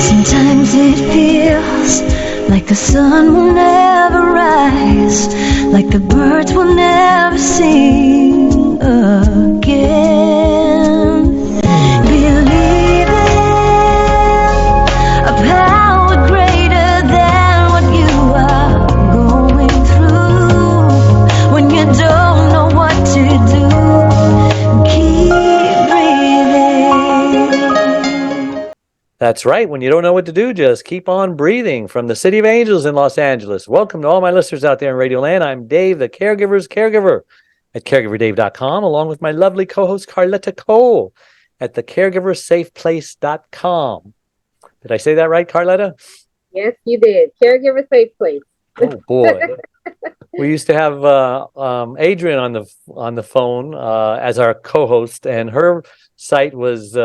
Sometimes it feels like the sun will never rise, like the birds will never sing again. Believing a power greater than what you are going through. When you don't know what to do, keep breathing. That's right. When you don't know what to do, just keep on breathing. From the City of Angels in Los Angeles. Welcome to all my listeners out there in Radio Land. I'm Dave, the Caregiver's Caregiver at caregiverdave.com, along with my lovely co-host Carletta Cole at the caregiversafeplace.com. Did I say that right, Carletta? Yes, you did. Caregiver Safe Place. Oh boy. We used to have Adrian on the phone as our co-host, and her site was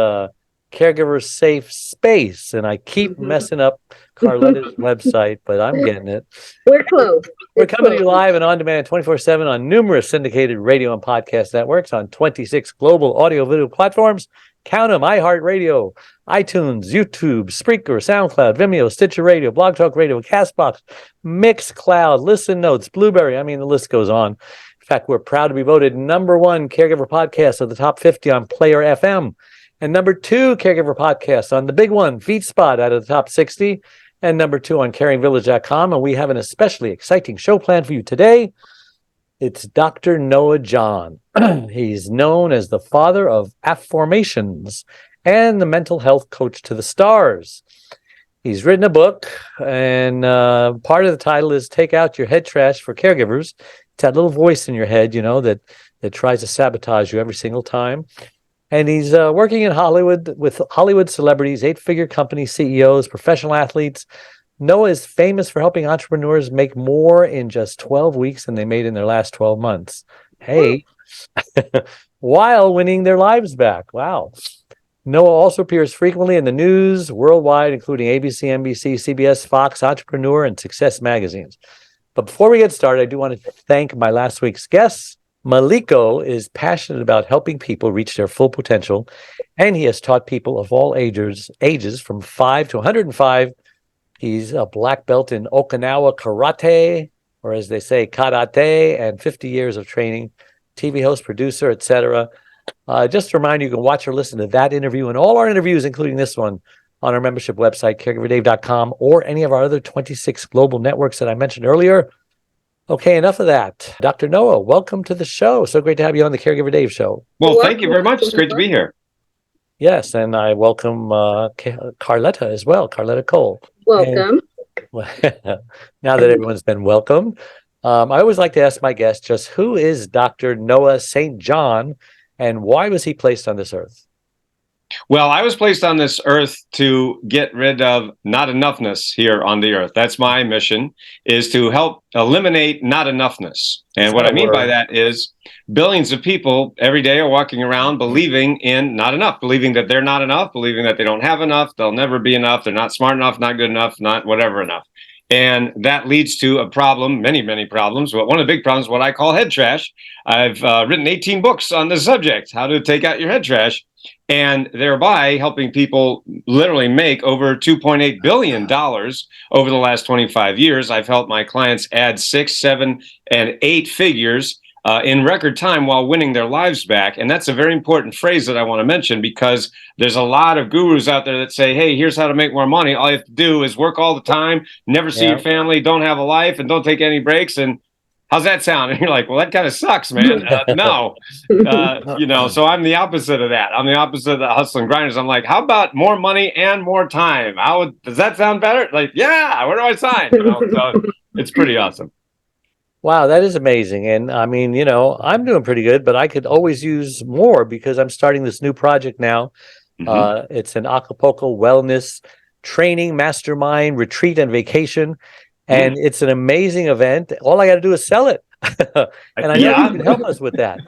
Caregiver Safe Space, and I keep messing up Carletta's website, but I'm getting it. We're close. We're coming to you live and on demand 24/7 on numerous syndicated radio and podcast networks on 26 global audio video platforms. Count them: iHeartRadio, iTunes, YouTube, Spreaker, SoundCloud, Vimeo, Stitcher Radio, Blog Talk Radio, CastBox, Mixcloud, Listen Notes, Blueberry. I mean, the list goes on. In fact, we're proud to be voted #1 caregiver podcast of the top 50 on Player FM, and #2 caregiver podcast on the big one, FeedSpot, out of the top 60, and #2 on caringvillage.com. And we have an especially exciting show planned for you today. It's Dr. Noah John. He's known as the father of Afformations and the mental health coach to the stars. He's written a book, and part of the title is Take Out Your Head Trash for Caregivers. It's that little voice in your head, you know, that tries to sabotage you every single time. And he's working in Hollywood with Hollywood celebrities, 8-figure company CEOs, professional athletes. Noah is famous for helping entrepreneurs make more in just 12 weeks than they made in their last 12 months. Hey, while winning their lives back. Wow. Noah also appears frequently in the news worldwide, including ABC, NBC, CBS, Fox, Entrepreneur, and Success magazines. But before we get started, I do want to thank my last week's guests. Maliko is passionate about helping people reach their full potential, and he has taught people of all ages from 5 to 105. He's a black belt in Okinawa karate, or as they say, karate, and 50 years of training, TV host, producer, etc. Just to remind you, you can watch or listen to that interview and all our interviews, including this one, on our membership website, caregiverdave.com, or any of our other 26 global networks that I mentioned earlier. Okay, enough of that. Dr. Noah, welcome to the show. So great to have you on the Caregiver Dave Show. Well, thank you very much. It's great to be here. Yes, and I welcome Carletta as well, Carletta Cole. Welcome. And, now that everyone's been welcomed, I always like to ask my guests just who is Dr. Noah St. John, and why was he placed on this earth? Well, I was placed on this earth to get rid of not enoughness here on the earth. That's my mission, is to help eliminate not enoughness. And what I mean by that is billions of people every day are walking around believing in not enough, believing that they're not enough, believing that they don't have enough, they'll never be enough, they're not smart enough, not good enough, not whatever enough. And that leads to a problem, many, many problems. But one of the big problems is what I call head trash. I've written 18 books on this subject, how to take out your head trash, and thereby helping people literally make over $2.8 billion over the last 25 years. I've helped my clients add 6, 7, and 8 figures in record time while winning their lives back. And that's a very important phrase that I want to mention, because there's a lot of gurus out there that say, hey, here's how to make more money. All you have to do is work all the time, never see your family, don't have a life, and don't take any breaks. And how's that sound? And you're like, well, that kind of sucks, man. No, so I'm the opposite of that. I'm the opposite of the hustle and grinders. I'm like, how about more money and more time? Does that sound better? Like, yeah, where do I sign? So it's pretty awesome. Wow, that is amazing. And I mean, I'm doing pretty good, but I could always use more because I'm starting this new project now. Mm-hmm. It's an Acapulco wellness training, mastermind, retreat, and vacation. And it's an amazing event. All I got to do is sell it. And I know you can help us with that.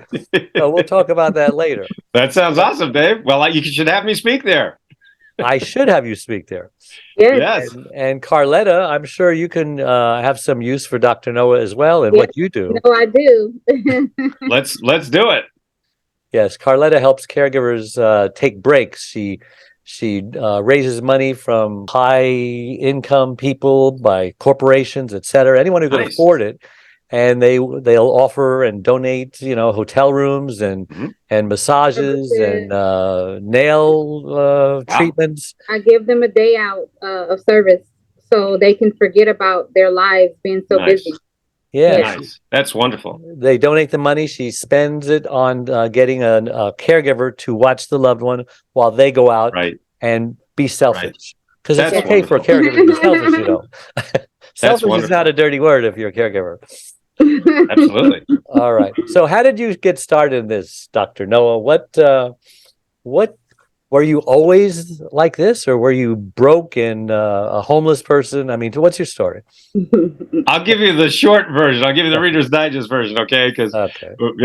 So we'll talk about that later. That sounds awesome, Dave. Well, you should have me speak there. I should have you speak there. Yes. And Carletta, I'm sure you can have some use for Dr. Noah as well and what you do. No, I do. Let's do it. Yes, Carletta helps caregivers take breaks. She She raises money from high income people, by corporations, et cetera, anyone who can afford it. And they'll offer and donate, hotel rooms and massages and nail treatments. I give them a day out of service so they can forget about their lives being so busy. Yeah, nice. That's wonderful. They donate the money. She spends it on getting a caregiver to watch the loved one while they go out and be selfish. Because it's okay for a caregiver to be selfish, Selfish is not a dirty word if you're a caregiver. Absolutely. All right. So how did you get started in this, Dr. Noah? What were you always like this, or were you broke and a homeless person? I mean, what's your story? I'll give you the short version. I'll give you the Reader's Digest version, okay? Because I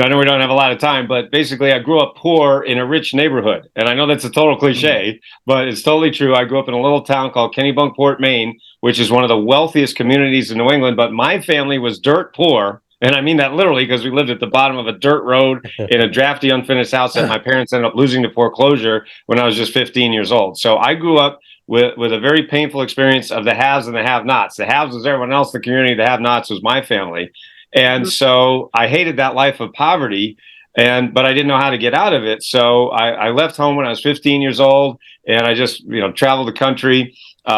know we don't have a lot of time, but basically I grew up poor in a rich neighborhood. And I know that's a total cliche, but it's totally true. I grew up in a little town called Kennebunkport, Maine, which is one of the wealthiest communities in New England. But my family was dirt poor. And I mean that literally, because we lived at the bottom of a dirt road in a drafty, unfinished house that my parents ended up losing to foreclosure when I was just 15 years old. So I grew up with a very painful experience of the haves and the have-nots. The haves was everyone else in the community. The have-nots was my family. And so I hated that life of poverty, but I didn't know how to get out of it. So I left home when I was 15 years old, and I just traveled the country,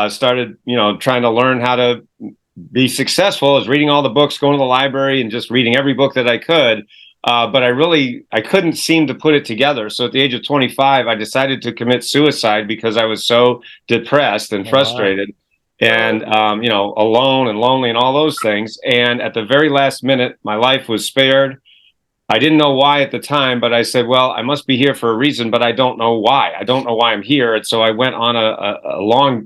started trying to learn how to be successful. I was reading all the books, going to the library, and just reading every book that I could. But I couldn't seem to put it together. So at the age of 25, I decided to commit suicide because I was so depressed and frustrated and, alone and lonely and all those things. And at the very last minute, my life was spared. I didn't know why at the time, but I said, well, I must be here for a reason, but I don't know why. I don't know why I'm here. And so I went on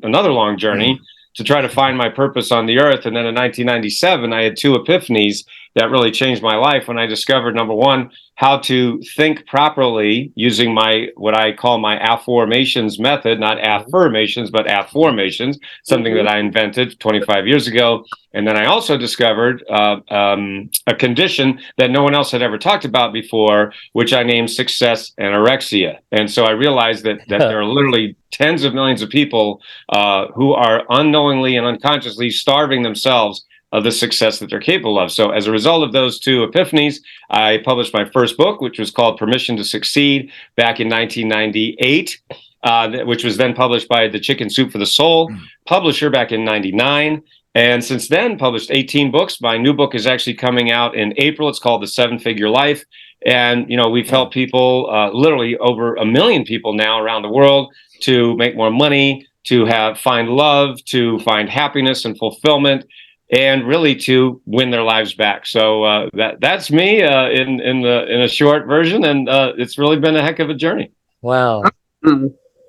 another long journey to try to find my purpose on the earth. And then in 1997, I had two epiphanies that really changed my life when I discovered, number one, how to think properly using what I call my Afformations method, not affirmations, but Afformations, something that I invented 25 years ago. And then I also discovered a condition that no one else had ever talked about before, which I named success anorexia. And so I realized that there are literally tens of millions of people who are unknowingly and unconsciously starving themselves of the success that they're capable of. So as a result of those two epiphanies, I published my first book, which was called Permission to Succeed, back in 1998, which was then published by the Chicken Soup for the Soul publisher back in 99. And since then, published 18 books. My new book is actually coming out in April. It's called The Seven-Figure Life. And, we've helped people, literally over 1 million people now around the world, to make more money, to find love, to find happiness and fulfillment, and really to win their lives back. So that's me in a short version, and it's really been a heck of a journey. Wow.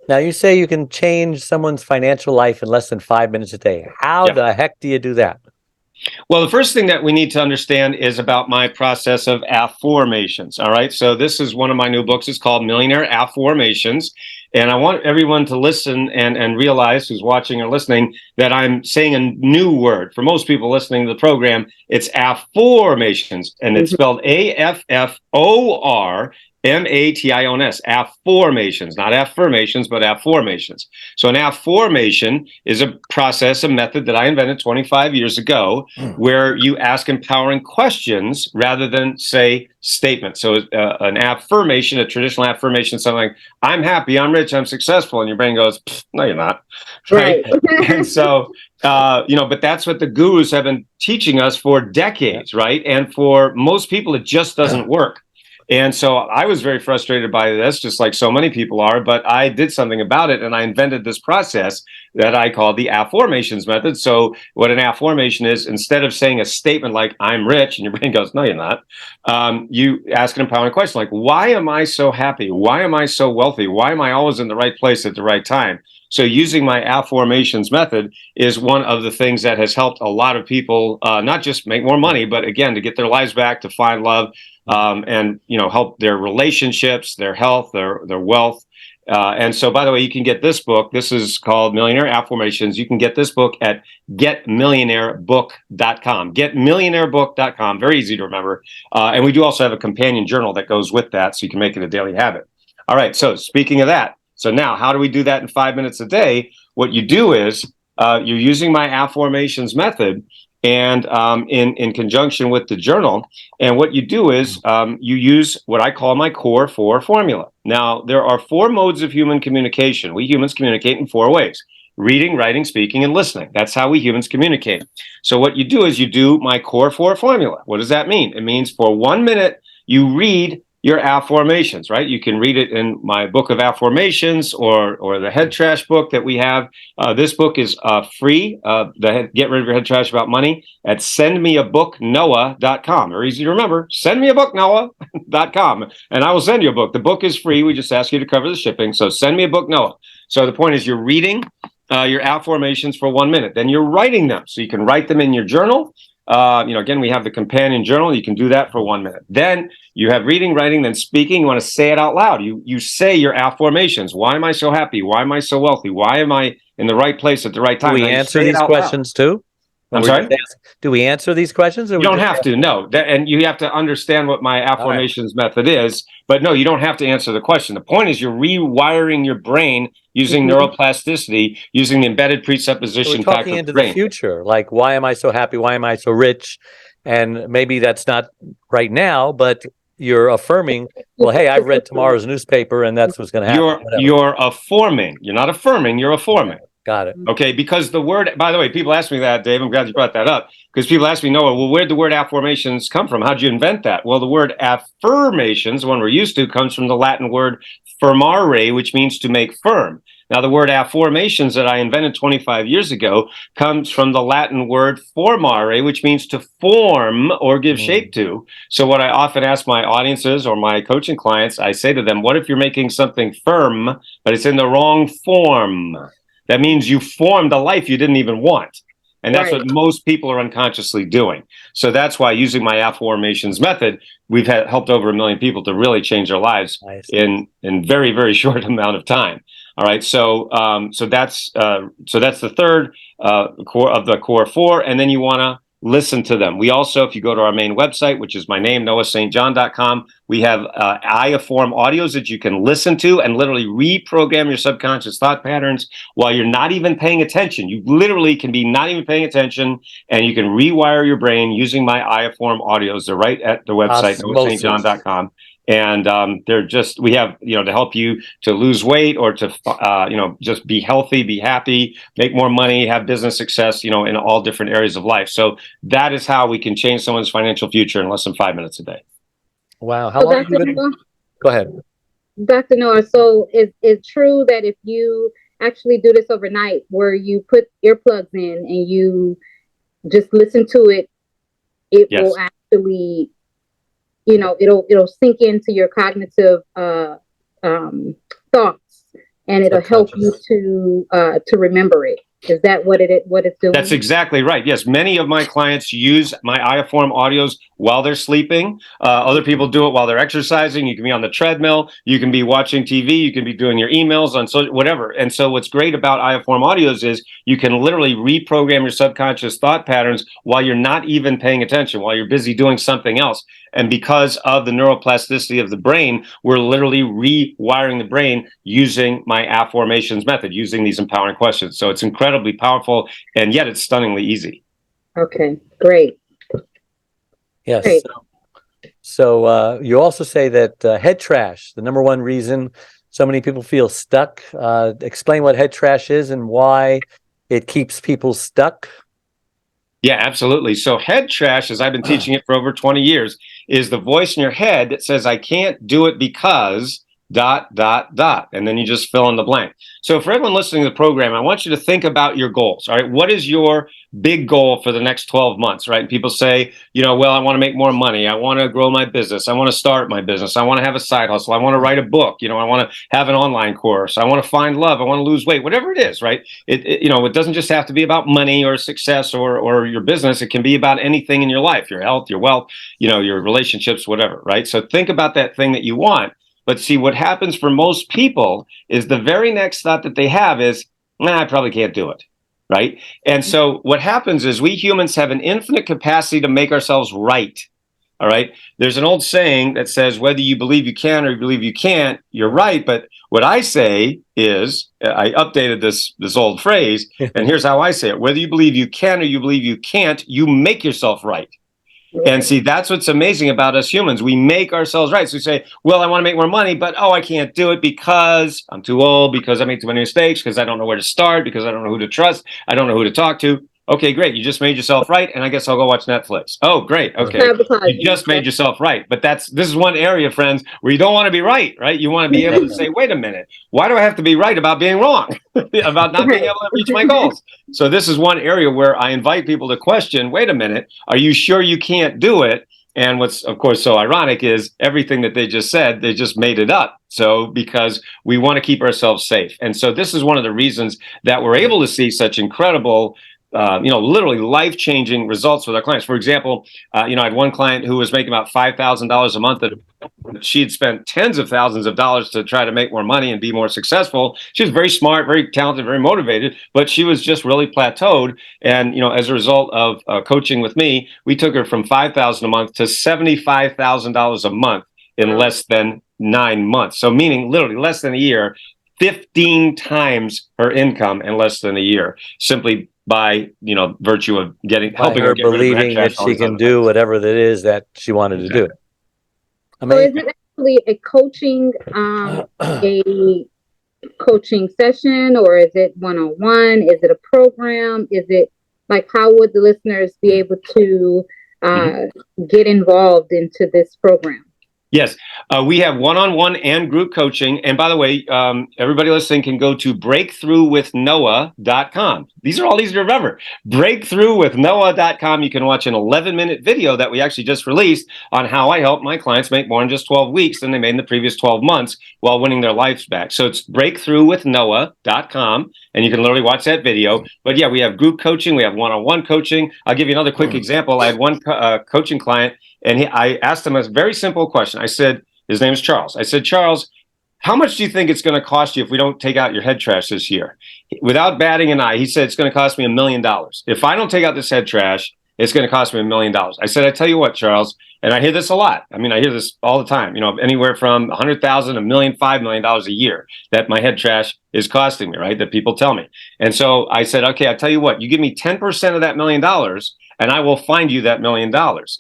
Now you say you can change someone's financial life in less than 5 minutes a day. How the heck do you do that? Well, the first thing that we need to understand is about my process of Afformations. All right. So this is one of my new books. It's called Millionaire Afformations. And I want everyone to listen and realize, who's watching or listening, that I'm saying a new word. For most people listening to the program, it's Afformations, and it's spelled AFFOR. Mations, Afformations, not affirmations, but Afformations. So an Afformation is a process, a method that I invented 25 years ago, where you ask empowering questions rather than say statements. So an affirmation, a traditional affirmation, is something like, I'm happy, I'm rich, I'm successful. And your brain goes, no, you're not. Right. And so, but that's what the gurus have been teaching us for decades, right? And for most people, it just doesn't work. And so I was very frustrated by this, just like so many people are, but I did something about it, and I invented this process that I call the Afformations method. So what an affirmation is, instead of saying a statement like, I'm rich, and your brain goes, no, you're not, you ask an empowering question like, why am I so happy? Why am I so wealthy? Why am I always in the right place at the right time? So using my Afformations method is one of the things that has helped a lot of people, not just make more money, but again, to get their lives back, to find love, and help their relationships, their health, their wealth. And so, by the way, you can get this book. This is called Millionaire Afformations. You can get this book at getmillionairebook.com. Getmillionairebook.com. Very easy to remember. And we do also have a companion journal that goes with that, so you can make it a daily habit. All right. So speaking of that, So now, how do we do that in 5 minutes a day? What you do is you're using my Afformations method, and in conjunction with the journal. And what you do is you use what I call my Core 4 formula. Now, there are 4 modes of human communication. We humans communicate in 4 ways: reading, writing, speaking, and listening. That's how we humans communicate. So what you do is you do my Core 4 formula. What does that mean? It means for 1 minute, you read your Afformations, right? You can read it in my book of Afformations or the Head Trash book that we have. This book is free, Get Rid of Your Head Trash About Money, at sendmeabooknoah.com. Very easy to remember, sendmeabooknoah.com, and I will send you a book. The book is free. We just ask you to cover the shipping. So send me a book, Noah. So the point is you're reading your Afformations for 1 minute. Then you're writing them. So you can write them in your journal. Again, we have the companion journal. You can do that for 1 minute. Then you have reading, writing, then speaking. You want to say it out loud. You say your Afformations. Why am I so happy? Why am I so wealthy? Why am I in the right place at the right time? Do we answer these questions too? I'm sorry? Do we answer these questions? You don't have to, no. And you have to understand what my Afformations method is. But no, you don't have to answer the question. The point is you're rewiring your brain using neuroplasticity, using the embedded presupposition So we're factor talking of into the brain. the future, like, why am I so happy? Why am I so rich? And maybe that's not right now, but you're affirming, well, hey, I've read tomorrow's newspaper and that's what's going to happen. You're affirming. You're not affirming, you're affirming. Got it. Okay, because the word, by the way, people ask me that, Dave. I'm glad you brought that up, because people ask me, Noah, well, where'd the word Afformations come from? How'd you invent that? Well, the word affirmations, one we're used to, comes from the Latin word firmare, which means to make firm. Now, the word Afformations that I invented 25 years ago comes from the Latin word formare, which means to form or give shape to. So what I often ask my audiences or my coaching clients, I say to them, what if you're making something firm, but it's in the wrong form? That means you formed a life you didn't even want. And that's what most people are unconsciously doing. So that's why, using my Afformations method, we've helped over 1 million people to really change their lives in very, very short amount of time. All right, so that's the third core of the Core 4, and then you want to listen to them. We also, if you go to our main website, which is my name, noahstjohn.com, we have Afform audios that you can listen to and literally reprogram your subconscious thought patterns while you're not even paying attention. You literally can be not even paying attention, and you can rewire your brain using my Afform audios. They're right at the website, noahstjohn.com. And they're just, we have, to help you to lose weight or to, just be healthy, be happy, make more money, have business success, in all different areas of life. So that is how we can change someone's financial future in less than 5 minutes a day. Wow. How long have you been? Go ahead. Dr. Noah, so is it true that if you actually do this overnight, where you put earplugs in and you just listen to it, it will actually, it'll sink into your cognitive thoughts, and it'll help you to remember it? Is that what it's doing? That's exactly right. Yes, many of my clients use my Afform audios while they're sleeping. Other people do it while they're exercising. You can be on the treadmill. You can be watching TV. You can be doing your emails on social, whatever. And so what's great about Afform audios is you can literally reprogram your subconscious thought patterns while you're not even paying attention, while you're busy doing something else. And because of the neuroplasticity of the brain, we're literally rewiring the brain using my Afformations method, using these empowering questions. So it's incredibly powerful, and yet it's stunningly easy. Okay, great. Yes. Great. So you also say that head trash, the number one reason so many people feel stuck. Explain what head trash is and why it keeps people stuck. Yeah, absolutely. So head trash, as I've been teaching it for over 20 years, is the voice in your head that says, I can't do it because ... And then you just fill in the blank. So for everyone listening to the program, I want you to think about your goals. All right. What is your big goal for the next 12 months? Right. And people say, well, I want to make more money. I want to grow my business. I want to start my business. I want to have a side hustle. I want to write a book. I want to have an online course. I want to find love. I want to lose weight, whatever it is. Right. It doesn't just have to be about money or success or your business. It can be about anything in your life, your health, your wealth, your relationships, whatever. Right. So think about that thing that you want. But see, what happens for most people is the very next thought that they have is, I probably can't do it, right? And so what happens is we humans have an infinite capacity to make ourselves right. All right. There's an old saying that says, whether you believe you can or you believe you can't, you're right. But what I say is, I updated this old phrase, and here's how I say it. Whether you believe you can or you believe you can't, you make yourself right. And see, that's what's amazing about us humans. We make ourselves right. So we say, well, I want to make more money, but I can't do it because I'm too old, because I make too many mistakes, because I don't know where to start, because I don't know who to trust, I don't know who to talk to. Okay, great. You just made yourself right, and I guess I'll go watch Netflix. Oh, great. Okay. You just made yourself right. But this is one area, friends, where you don't want to be right? You want to be able to say, wait a minute, why do I have to be right about being wrong? About not being able to reach my goals? So this is one area where I invite people to question, wait a minute, are you sure you can't do it? And what's, of course, so ironic is everything that they just said, they just made it up. So because we want to keep ourselves safe. And so this is one of the reasons that we're able to see such incredible literally life-changing results with our clients. For example, I had one client who was making about $5,000 a month. She had spent tens of thousands of dollars to try to make more money and be more successful. She was very smart, very talented, very motivated, but she was just really plateaued. And, as a result of coaching with me, we took her from $5,000 a month to $75,000 a month in less than 9 months. So meaning literally less than a year, 15 times her income in less than a year, simply by virtue of helping her get believing that she can do whatever that is that she wanted to do. So is it actually a coaching session, or is it one-on-one? Is it a program? Is it how would the listeners be able to get involved into this program? Yes, we have one-on-one and group coaching. And by the way, everybody listening can go to breakthroughwithnoah.com. These are all easy to remember. Breakthroughwithnoah.com. You can watch an 11-minute video that we actually just released on how I help my clients make more in just 12 weeks than they made in the previous 12 months while winning their lives back. So it's breakthroughwithnoah.com, and you can literally watch that video. But yeah, we have group coaching. We have one-on-one coaching. I'll give you another quick example. I had one coaching client, and I asked him a very simple question. I said, his name is Charles. I said, Charles, how much do you think it's going to cost you if we don't take out your head trash this year? Without batting an eye, he said, it's going to cost me $1 million. If I don't take out this head trash, it's going to cost me $1 million. I said, I tell you what, Charles, and I hear this a lot. I mean, I hear this all the time, anywhere from $100,000, $1 million, $5 million a year that my head trash is costing me, right? That people tell me. And so I said, okay, I'll tell you what, you give me 10% of that $1 million, and I will find you that $1 million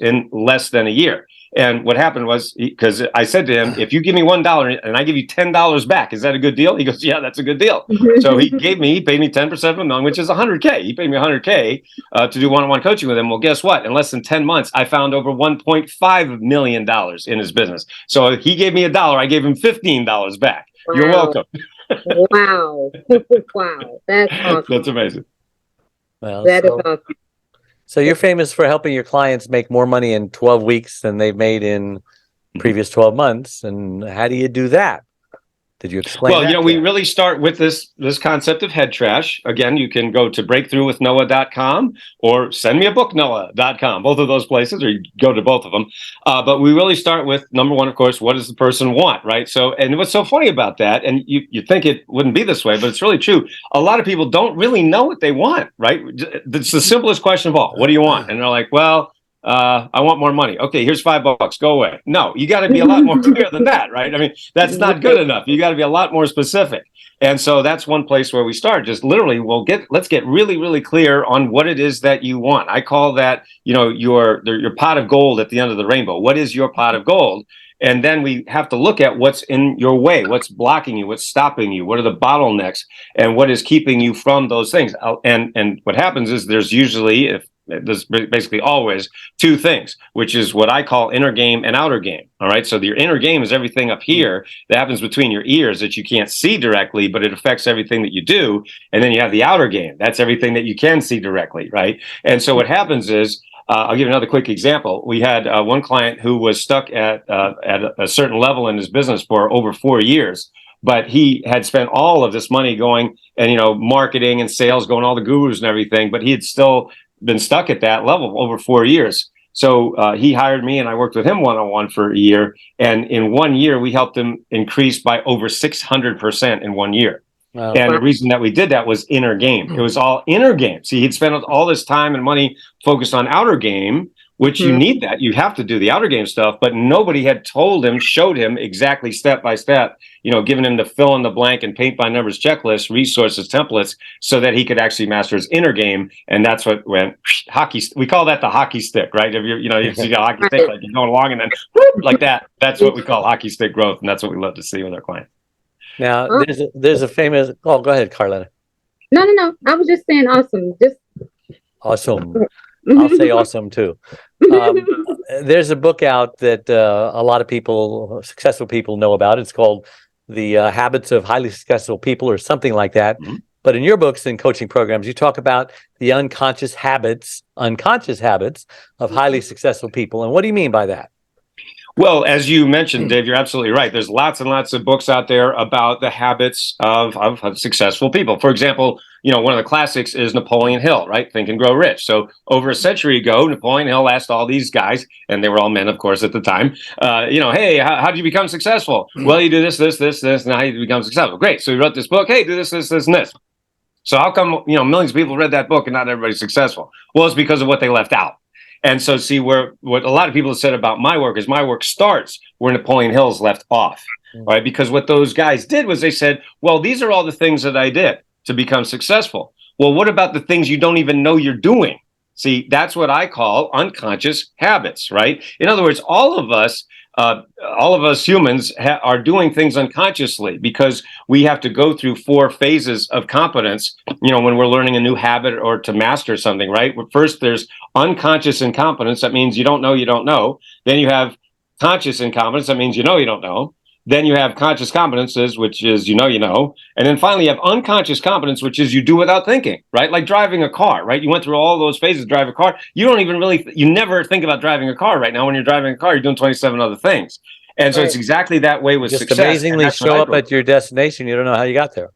in less than a year. And what happened was, because I said to him, if you give me $1 and I give you $10 back, is that a good deal? He goes, yeah, that's a good deal. So he paid me 10% of $1 million, which is $100K. He paid me $100K to do one-on-one coaching with him. Well, guess what? In less than 10 months, I found over $1.5 million in his business. So he gave me $1. I gave him $15 back. Wow. You're welcome. Wow. Wow. That's awesome. That's amazing. Well, that is awesome. So you're famous for helping your clients make more money in 12 weeks than they've made in previous 12 months. And how do you do that? Did you explain that? Well, we really start with this concept of head trash. Again, you can go to breakthroughwithnoah.com or send me a book, noah.com, both of those places, or you go to both of them. But we really start with, number one, of course, what does the person want, right? So, and what's so funny about that, and you think it wouldn't be this way, but it's really true. A lot of people don't really know what they want, right? It's the simplest question of all. What do you want? And they're like, well, I want more money. Okay, here's $5. Go away. No, you got to be a lot more clear than that, right? I mean, that's not good enough. You got to be a lot more specific. And so that's one place where we start. Just literally, let's get really, really clear on what it is that you want. I call that, your pot of gold at the end of the rainbow. What is your pot of gold? And then we have to look at what's in your way, what's blocking you, what's stopping you, what are the bottlenecks, and what is keeping you from those things. And what happens is there's usually, there's basically always two things, which is what I call inner game and outer game. All right. So your inner game is everything up here that happens between your ears that you can't see directly, but it affects everything that you do. And then you have the outer game. That's everything that you can see directly. Right. And so what happens is, I'll give another quick example. We had one client who was stuck at a certain level in his business for over 4 years. But he had spent all of this money going and, marketing and sales, going all the gurus and everything, but he had still been stuck at that level over 4 years. So he hired me and I worked with him one-on-one for a year. And in 1 year, we helped him increase by over 600% in 1 year. Wow. And the reason that we did that was inner game. It was all inner game. See, he'd spent all this time and money focused on outer game, which you need that. You have to do the outer game stuff, but nobody had showed him exactly step by step, giving him the fill in the blank and paint by numbers checklist, resources, templates, so that he could actually master his inner game. And that's what went hockey. We call that the hockey stick, right? If you see a hockey stick, like you're going along and then whoop, like that. That's what we call hockey stick growth. And that's what we love to see with our clients. Now, there's a famous, go ahead, Carlena. No. I was just saying awesome. Awesome. I'll say awesome too. There's a book out that a lot of people, successful people, know about. It's called The Habits of Highly Successful People or something like that. But in your books and coaching programs, you talk about the unconscious habits of highly successful people. And what do you mean by that? Well, as you mentioned, Dave, you're absolutely right. There's lots and lots of books out there about the habits of successful people. For example, one of the classics is Napoleon Hill, right? Think and Grow Rich. So over a century ago, Napoleon Hill asked all these guys, and they were all men, of course, at the time, hey, how do you become successful? Well, you do this, and how do you become successful? Great. So he wrote this book. Hey, do this, and this. So how come, millions of people read that book and not everybody's successful? Well, it's because of what they left out. And so see what a lot of people have said about my work is my work starts where Napoleon Hill's left off, right? Because what those guys did was they said, well, these are all the things that I did to become successful. Well, what about the things you don't even know you're doing? See, that's what I call unconscious habits, right? In other words, all of us humans are doing things unconsciously because we have to go through 4 phases of competence, when we're learning a new habit or to master something, right? First, there's unconscious incompetence. That means you don't know you don't know. Then you have conscious incompetence. That means you don't know. Then you have conscious competences, which is you know. And then finally you have unconscious competence, which is you do without thinking, right? Like driving a car, right? You went through all those phases to drive a car. You don't even you never think about driving a car right now. When you're driving a car, you're doing 27 other things. And so it's exactly that way with success. Just amazingly show up at your destination. You don't know how you got there.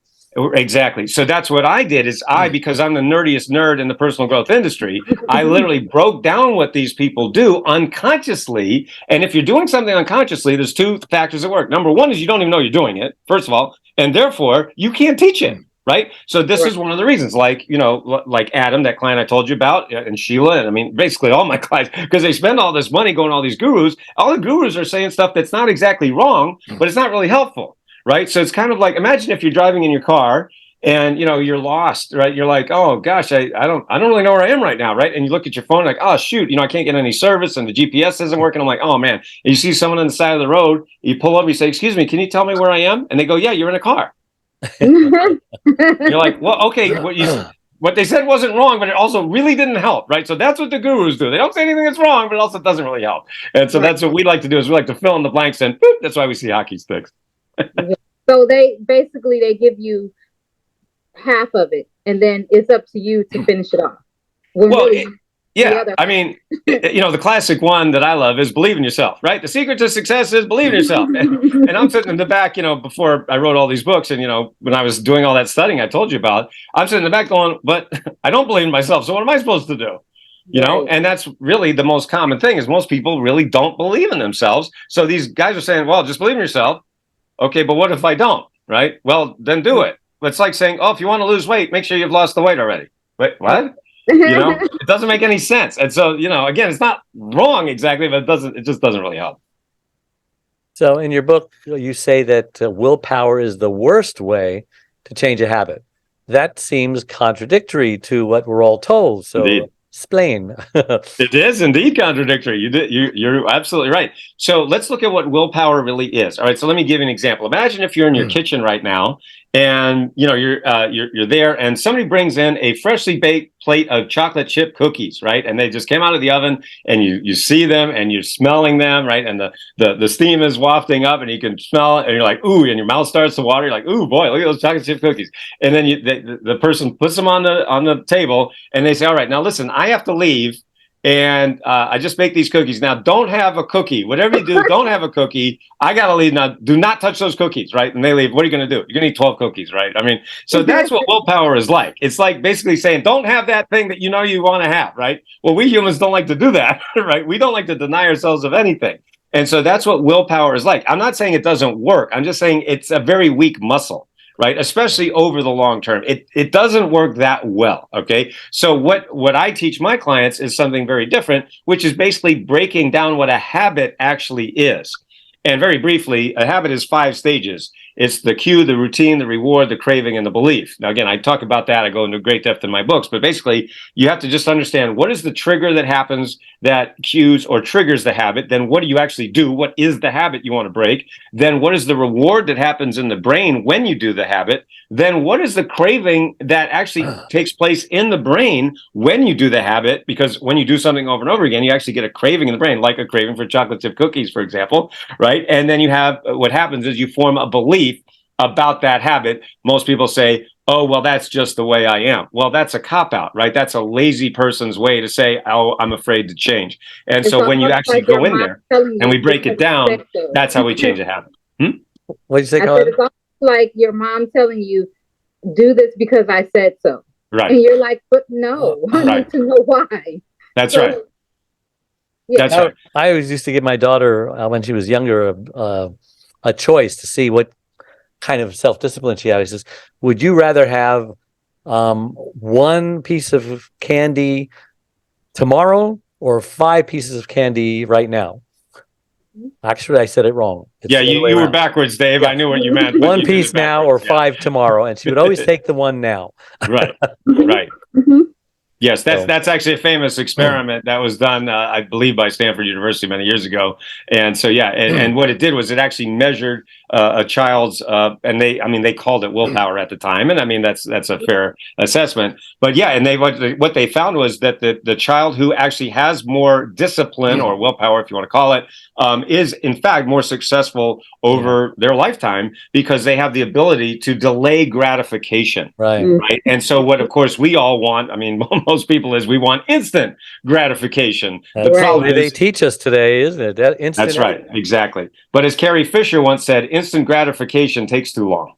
Exactly. So that's what I did is because I'm the nerdiest nerd in the personal growth industry, I literally broke down what these people do unconsciously. And if you're doing something unconsciously, there's 2 factors at work. Number 1 is you don't even know you're doing it, first of all, and therefore you can't teach it. Right. So this is one of the reasons, like Adam, that client I told you about, and Sheila, and I mean, basically all my clients, because they spend all this money going to all these gurus. All the gurus are saying stuff that's not exactly wrong, but it's not really helpful. Right. So it's kind of like, imagine if you're driving in your car and, you're lost, right? You're like, oh, gosh, I don't really know where I am right now. Right. And you look at your phone like, oh, shoot, I can't get any service and the GPS isn't working. I'm like, oh, man. And you see someone on the side of the road. You pull over, you say, excuse me, can you tell me where I am? And they go, yeah, you're in a car. You're like, well, OK, what they said wasn't wrong, but it also really didn't help. Right. So that's what the gurus do. They don't say anything that's wrong, but it also doesn't really help. And so that's what we like to do is we like to fill in the blanks. And boop, that's why we see hockey sticks. So they give you half of it, and then it's up to you to finish it off. I mean, the classic one that I love is believe in yourself, right? The secret to success is believe in yourself. And I'm sitting in the back, before I wrote all these books, and when I was doing all that studying I told you about, I'm sitting in the back going, but I don't believe in myself. So what am I supposed to do? And that's really the most common thing is most people really don't believe in themselves. So these guys are saying, well, just believe in yourself. Okay, but what if I don't, right? Well, then do it. It's like saying, oh, if you want to lose weight, make sure you've lost the weight already. Wait, what? It doesn't make any sense. And so, again, it's not wrong exactly, but it just doesn't really help. So in your book, you say that willpower is the worst way to change a habit. That seems contradictory to what we're all told. So Indeed. Explain. It is indeed contradictory. You're absolutely right. So let's look at what willpower really is. All right. So let me give you an example. Imagine if you're in your kitchen right now, and you're there, and somebody brings in a freshly baked plate of chocolate chip cookies, right? And they just came out of the oven, and you see them, and you're smelling them, right? And the steam is wafting up, and you can smell it, and you're like, ooh, and your mouth starts to water. You're like, ooh, boy, look at those chocolate chip cookies. And then the person puts them on the table, and they say, all right, now listen, I have to leave. And I just baked these cookies. Now, don't have a cookie. Whatever you do, don't have a cookie. I got to leave now. Do not touch those cookies, right? And they leave. What are you going to do? You're going to eat 12 cookies, right? I mean, so that's what willpower is like. It's like basically saying, don't have that thing that you want to have, right? Well, we humans don't like to do that, right? We don't like to deny ourselves of anything. And so that's what willpower is like. I'm not saying it doesn't work. I'm just saying it's a very weak muscle, right? Especially over the long term. It doesn't work that well, okay? So what I teach my clients is something very different, which is basically breaking down what a habit actually is. And very briefly, a habit is 5 stages. It's the cue, the routine, the reward, the craving, and the belief. Now, again, I talk about that. I go into great depth in my books. But basically, you have to just understand what is the trigger that happens that cues or triggers the habit. Then what do you actually do? What is the habit you want to break? Then what is the reward that happens in the brain when you do the habit? Then what is the craving that actually takes place in the brain when you do the habit? Because when you do something over and over again, you actually get a craving in the brain, like a craving for chocolate chip cookies, for example, right? And then you have what happens is you form a belief about that habit. Most people say, oh, well, that's just the way I am. Well, that's a cop-out, right? That's a lazy person's way to say, oh, I'm afraid to change. And so when you actually go in there and we break it down, that's how we change a habit. What did you say, Colin? It's almost like your mom telling you, do this because I said so. Right. And you're like, but no, I need to know why. That's right. Yeah. That's right. I always used to give my daughter, when she was younger, a choice to see what kind of self-discipline she had. He says, would you rather have one piece of candy tomorrow or 5 pieces of candy right now? Actually, I said it wrong. Yeah, you were backwards, Dave. Yeah. I knew what you meant. One piece now or 5 tomorrow. And she would always take the one now. Right, right. Yes, that's actually a famous experiment that was done, I believe, by Stanford University many years ago. And so, yeah, and what it did was it actually measured a child's, and they called it willpower at the time, and I mean that's a fair assessment. But yeah, and what they found was that the child who actually has more discipline or willpower, if you want to call it, is in fact more successful over their lifetime because they have the ability to delay gratification. Right. Right. And so what, of course, we all want, I mean, most people is we want instant gratification. The problem is, they teach us today, isn't it? That's right. Exactly. But as Carrie Fisher once said, instant gratification takes too long.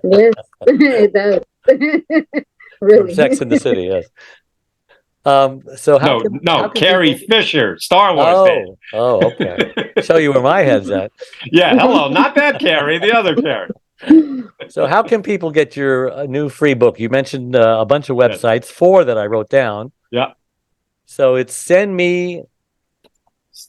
Yes, it does. Really. From Sex and the City, yes. So how Carrie Fisher, Star Wars. Oh, okay. Show you where my head's at. Yeah, hello, not that Carrie, the other Carrie. So how can people get your new free book? You mentioned a bunch of websites, 4 that I wrote down. Yeah. So it's Send Me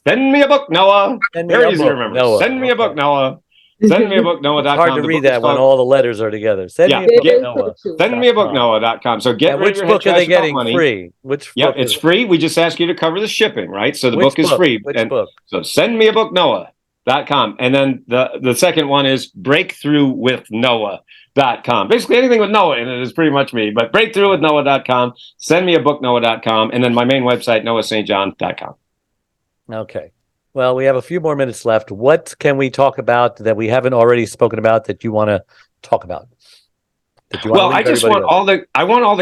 a Book, Noah. Very easy to remember. Noah. Send me a book, Noah. Send me a book, Noah.com. It's hard to read that when all the letters are together. Send me a book, Noah. Send me a book, Noah.com. So get rid of your which book are they getting free? Yeah, it's free. We just ask you to cover the shipping, right? So the book is free. Which book? So send me a book, Noah.com. And then the second one is Breakthrough with Noah.com. Basically anything with Noah in it is pretty much me, but Breakthrough with Noah.com, send me a book, Noah.com, and then my main website, NoahSt.John.com. Okay. Well, we have a few more minutes left. What can we talk about that we haven't already spoken about that you want to talk about? I just want all the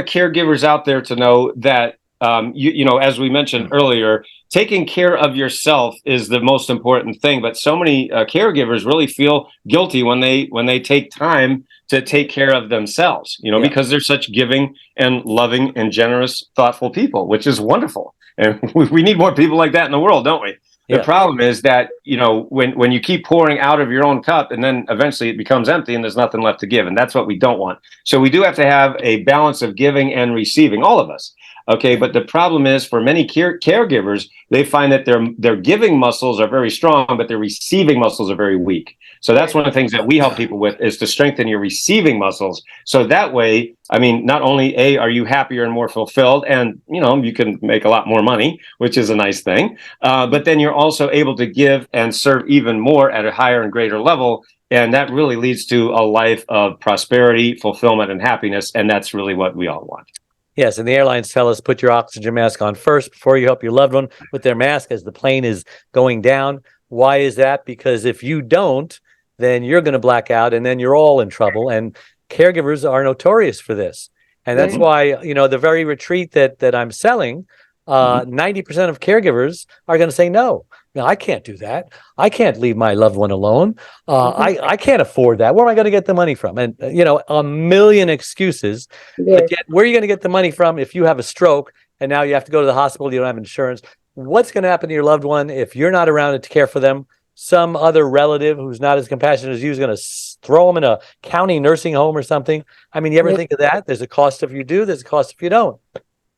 caregivers out there to know that as we mentioned earlier, taking care of yourself is the most important thing. But so many caregivers really feel guilty when they take time to take care of themselves, because they're such giving and loving and generous, thoughtful people, which is wonderful. And we need more people like that in the world, don't we? The problem is that, when you keep pouring out of your own cup and then eventually it becomes empty and there's nothing left to give. And that's what we don't want. So we do have to have a balance of giving and receiving, all of us. Okay. But the problem is for many caregivers, they find that their giving muscles are very strong, but their receiving muscles are very weak. So that's one of the things that we help people with is to strengthen your receiving muscles. So that way, not only are you happier and more fulfilled and, you can make a lot more money, which is a nice thing. But then you're also able to give and serve even more at a higher and greater level. And that really leads to a life of prosperity, fulfillment, and happiness. And that's really what we all want. Yes, and the airlines tell us put your oxygen mask on first before you help your loved one with their mask as the plane is going down. Why is that? Because if you don't, then you're going to black out and then you're all in trouble. And caregivers are notorious for this. And that's why, the very retreat that I'm selling, 90% of caregivers are going to say, no, I can't do that. I can't leave my loved one alone. I can't afford that. Where am I going to get the money from? And, a million excuses. Yes. But yet, where are you going to get the money from if you have a stroke and now you have to go to the hospital, you don't have insurance? What's going to happen to your loved one if you're not around to care for them? some other relative who's not as compassionate as you is going to throw them in a county nursing home or something. I mean, you ever think of that? There's a cost if you do, there's a cost if you don't.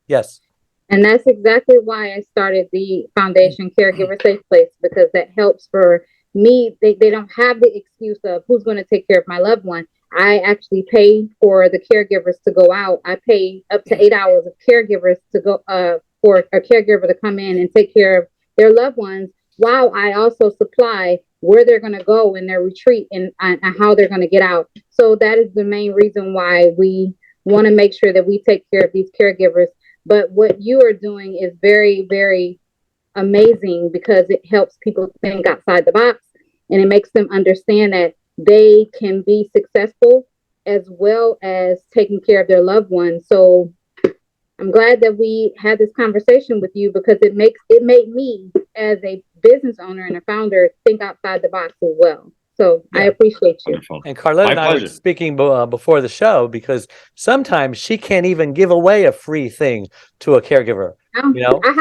Yes. And that's exactly why I started the foundation Caregiver Safe Place, because that helps for me. They don't have the excuse of who's going to take care of my loved one. I actually pay for the caregivers to go out. I pay up to 8 hours of caregivers to go for a caregiver to come in and take care of their loved ones, while I also supply where they're going to go in their retreat and how they're going to get out. So that is the main reason why we want to make sure that we take care of these caregivers. But what you are doing is very, very amazing, because it helps people think outside the box, and it makes them understand that they can be successful as well as taking care of their loved ones. So I'm glad that we had this conversation with you, because it made me as a business owner and a founder think outside the box as well. So I appreciate you. Wonderful. And Carletta and I were speaking before the show, because sometimes she can't even give away a free thing to a caregiver,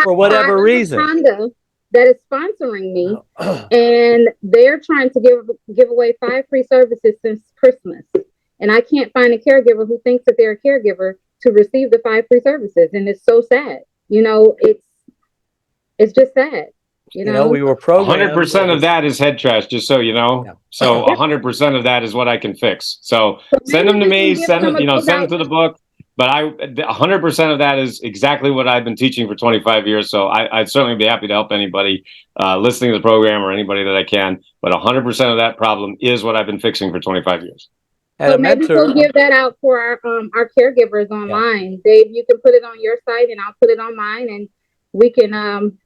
for whatever reason. Honda that is sponsoring me, and they're trying to give away 5 free services since Christmas, and I can't find a caregiver who thinks that they're a caregiver to receive the 5 free services, and it's so sad. It's just sad. We were programmed. 100% of that is head trash, just so you know. Yeah. So 100% of that is what I can fix. So send them to me. Send them to the book. But 100% of that is exactly what I've been teaching for 25 years. So I'd certainly be happy to help anybody listening to the program, or anybody that I can. But 100% of that problem is what I've been fixing for 25 years. So maybe we'll give that out for our caregivers online. Yeah. Dave, you can put it on your site, and I'll put it on mine, and we can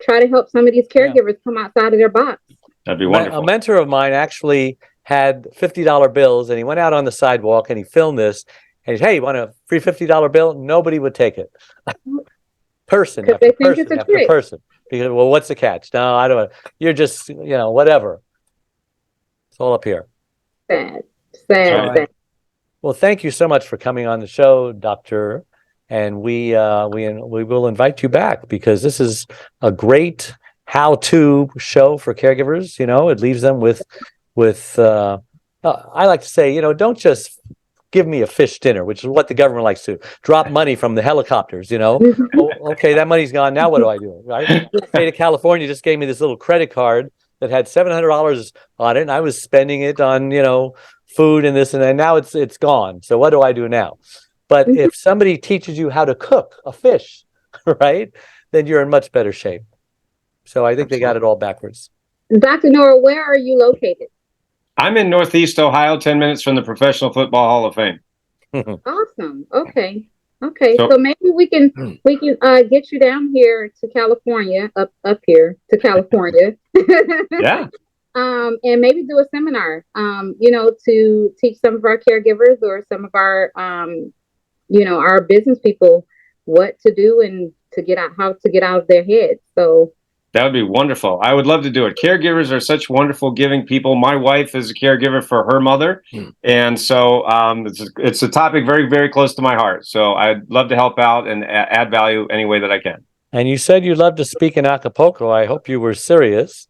try to help some of these caregivers come outside of their box. That'd be wonderful. A mentor of mine actually had $50 bills, and he went out on the sidewalk and he filmed this. And he said, "Hey, you want a free $50 bill?" Nobody would take it. Person after person after person. Because, well, what's the catch? No, I don't. You're just, whatever. It's all up here. Sad. Well, thank you so much for coming on the show, Doctor. And we will invite you back, because this is a great how-to show for caregivers. It leaves them with I like to say, don't just give me a fish dinner, which is what the government likes to drop money from the helicopters. Okay, that money's gone. Now what do I do? Right? The state of California just gave me this little credit card that had $700 on it, and I was spending it on food and this and that. And now it's gone. So what do I do now? But if somebody teaches you how to cook a fish, right, then you're in much better shape. So I think they got it all backwards. Dr. Nora, where are you located? I'm in Northeast Ohio, 10 minutes from the Professional Football Hall of Fame. Awesome. Okay. So maybe we can get you down here to California, up here to California. Yeah. And maybe do a seminar, to teach some of our caregivers or some of our our business people what to do and how to get out of their heads. So that would be wonderful. I would love to do it. Caregivers are such wonderful, giving people. My wife is a caregiver for her mother. And so it's a topic very, very close to my heart. So I'd love to help out and add value any way that I can. And you said you'd love to speak in Acapulco. I hope you were serious.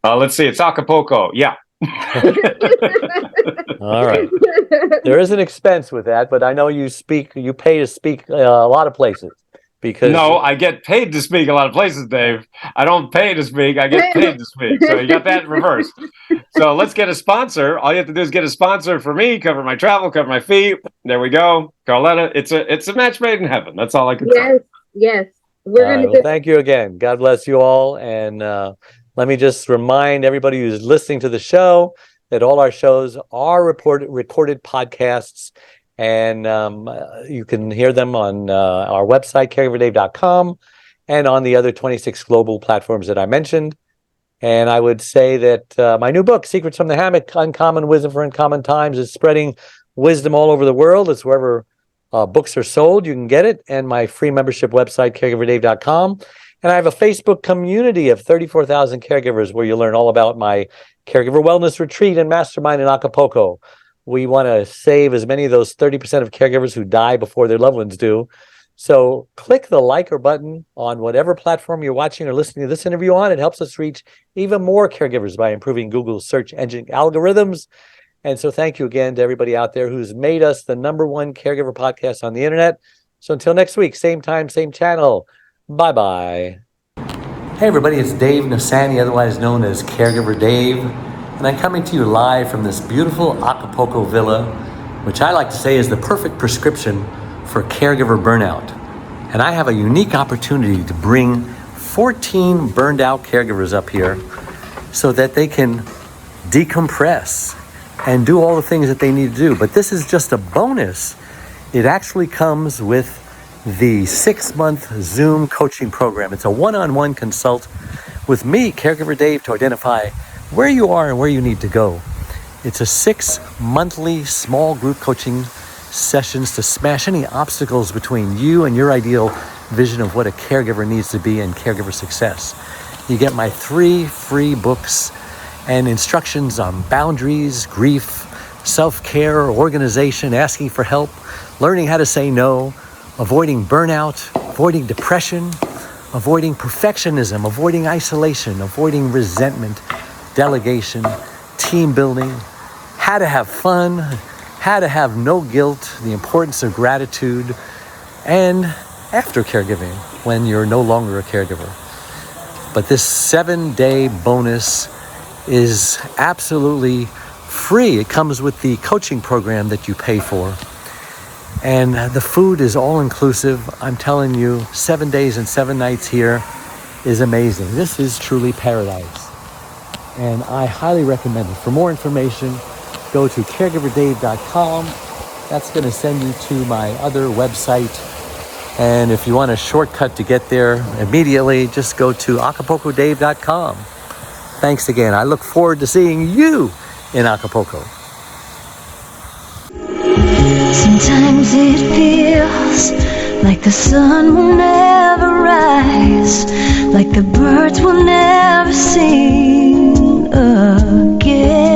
Let's see. It's Acapulco. Yeah. All right. There is an expense with that, but I know you pay to speak a lot of places. No, I get paid to speak a lot of places, Dave. I don't pay to speak. I get paid to speak. So you got that reversed. So let's get a sponsor. All you have to do is get a sponsor for me, cover my travel, cover my fee. There we go. Carletta, it's a match made in heaven. That's all I can say. Yes. We're thank you again. God bless you all. And let me just remind everybody who's listening to the show that all our shows are recorded podcasts. And you can hear them on our website, caregiverdave.com, and on the other 26 global platforms that I mentioned. And I would say that my new book, Secrets from the Hammock, Uncommon Wisdom for Uncommon Times, is spreading wisdom all over the world. It's wherever books are sold. You can get it. And my free membership website, caregiverdave.com. And I have a Facebook community of 34,000 caregivers where you learn all about my caregiver wellness retreat and mastermind in Acapulco. We want to save as many of those 30% of caregivers who die before their loved ones do. So click the like or button on whatever platform you're watching or listening to this interview on. It helps us reach even more caregivers by improving Google's search engine algorithms. And so thank you again to everybody out there who's made us the #1 caregiver podcast on the internet. So until next week, same time, same channel. Bye-bye. Hey everybody, it's Dave Nasani, otherwise known as Caregiver Dave. And I'm coming to you live from this beautiful Acapulco villa, which I like to say is the perfect prescription for caregiver burnout. And I have a unique opportunity to bring 14 burned out caregivers up here so that they can decompress and do all the things that they need to do. But this is just a bonus. It actually comes with the 6-month Zoom coaching program. It's a one-on-one consult with me, Caregiver Dave, to identify where you are and where you need to go. It's a 6-monthly small group coaching sessions to smash any obstacles between you and your ideal vision of what a caregiver needs to be and caregiver success. You get my 3 free books and instructions on boundaries, grief, self-care, organization, asking for help, learning how to say no, avoiding burnout, avoiding depression, avoiding perfectionism, avoiding isolation, avoiding resentment, delegation, team building, how to have fun, how to have no guilt, the importance of gratitude, and after caregiving when you're no longer a caregiver. But this 7-day bonus is absolutely free. It comes with the coaching program that you pay for. And the food is all inclusive. I'm telling you, 7 days and 7 nights here is amazing. This is truly paradise. And I highly recommend it. For more information, go to caregiverdave.com. That's going to send you to my other website. And if you want a shortcut to get there immediately, just go to acapulcodave.com. Thanks again. I look forward to seeing you in Acapulco. Sometimes it feels like the sun will never rise, like the birds will never sing again.